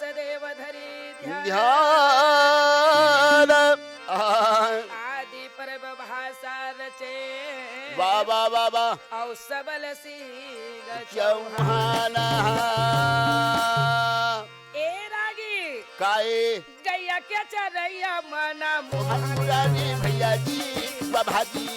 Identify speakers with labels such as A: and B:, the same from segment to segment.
A: सदैव धरी ध्यान
B: ध्यान
A: आदि परब भाषा रचे
B: बाबा बाबा
A: औ सबल सिंह
B: चौहान
A: ए रागी
B: काए
A: गैया के चरैया मना मोहन
B: मुरारी भैया जी बभाजी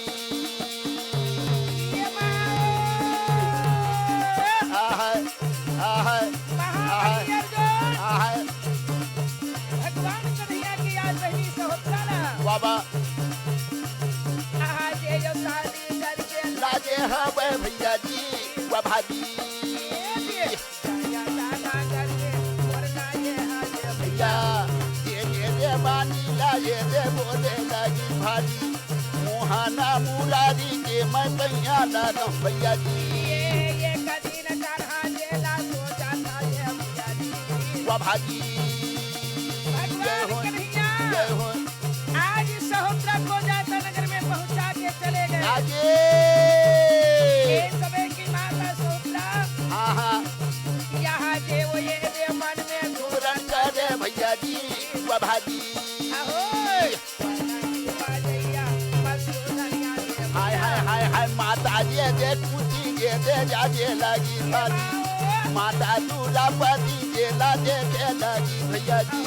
A: भगवान कन्हैया की आज बहनी सहोत्रा
B: बाबा
A: आज ये जो शादी करके
B: लाजे हाँ भैया जी बभाजी भैया ये बानी लाजे दे बोले लगी भाजी मोहाना मुरारी के मैं कैया लादम भैया जी
A: ये कदी न चढ़ा जेला सो जाता है भैया जी
B: भाजी
A: भगवान कन्हैया
B: जय हो
A: आज सहोत्रा को जाता नगर में पहुंचा के चले गए
B: आगे
A: एक समय की माता सहोत्रा
B: हाँ हाँ
A: यहाँ जे वो ये दे मन में
B: पूरन करे भैया जी भाजी हाय हाय हाय हाय माता जी दे कुची दे जाजे लगी भाजी माता दूल्हा पति जे ला दे के लगी भैया जी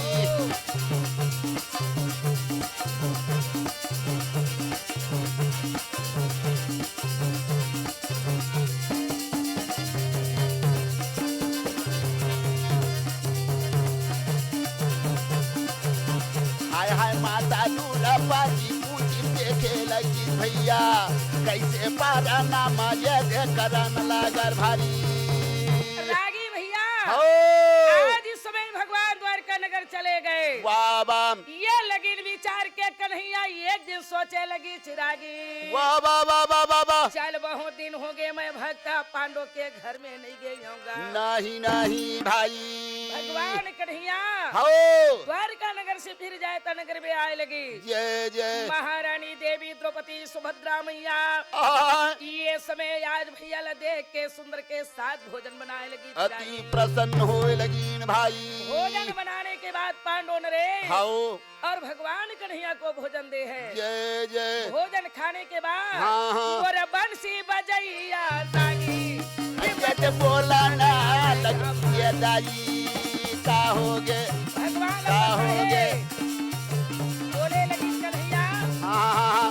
B: हाय हाय माता दूल्हा पति कुची देखे लगी भैया कैसे पारा नामा ये दे करन लागर भारी
A: रागी भैया
B: हो
A: आज इस समय भगवान द्वारका नगर चले गए
B: बाबा
A: ये लगी विचार के कन्हैया एक दिन सोचे लगी चिरागी
B: वाह वाह वाह वाह वाह वाह
A: चल बहुत दिन हो गए मैं भक्ता पांडव के घर में नहीं गई होगा
B: नहीं नहीं भाई
A: भगवान कन्हैया
B: हो
A: द्वारका नगर से फिर जाए तो नगर में आए लगी
B: जय जय
A: महारानी देवी द्रौपदी सुभद्रा मैया ये समय आज भैया ला देख के सुंदर के साथ भोजन बनाए लगी
B: अति प्रसन्न होए लगीन भाई
A: भोजन बनाने के बाद पांडव नरे
B: हाओ
A: और भगवान कन्हैया को भोजन दे है
B: जय जय
A: भोजन खाने के बाद
B: हाँ, हाँ।
A: और बंसी बजैया सागी
B: जट बोला ना लगिए दाई का होगे
A: भगवान
B: का होगे
A: बोले लगी कन्हैया
B: हाँ हाँ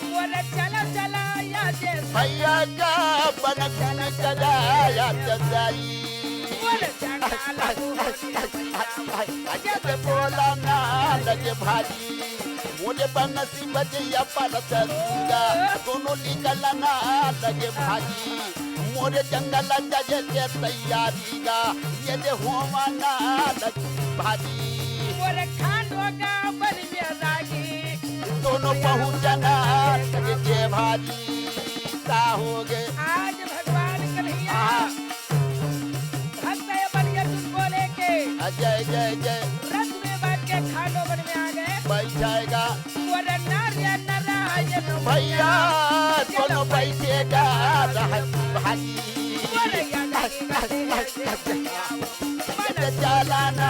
A: बोले चलो चला या जे
B: भैया का बन चलाया चंदाई
A: बोले चंडाला
B: जट बोला ना लगे भाजी मोरे बनसी बजैया परत दूंगा दोनों निकल ना लगे भाजी मोरे जंगल जजे के तैयारी गा ये दे होवा ना लगे भाजी
A: बोले खानो का बन में रागी
B: दोनों पहुंचना लगे जे भाजी का होगे
A: आज भगवान कन्हैया
B: हाँ।
A: भक्त बलिया तुझको लेके
B: जय जय जय
A: रथ में बैठ के खानो बन में आ गए
B: बैठ जाएगा
A: बोले नारायण नारायण
B: भैया दोनों बैठेगा भाजी चलाना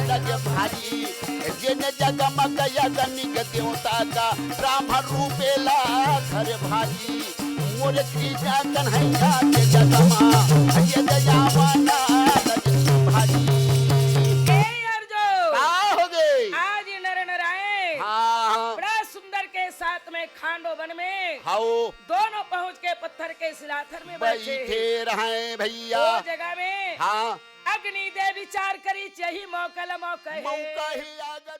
B: लगे भाजी जिन जगमग यगनिक देवता का ब्राह्मण रूपेला घर भाजी मोरे कृष्ण कन्हैया के जगमा ये दयावाना लगे भाजी हो गए
A: आज नर नारायण
B: हाँ
A: बड़ा सुंदर के साथ में खांडो वन में
B: हाओ
A: दोनों पहुंच के पत्थर के शिलाथर में बैठे
B: बैठे रहे भैया
A: वो जगह में
B: हाँ
A: अग्नि देव विचार करी यही मौका ला मौका है
B: मौका ही आ गया।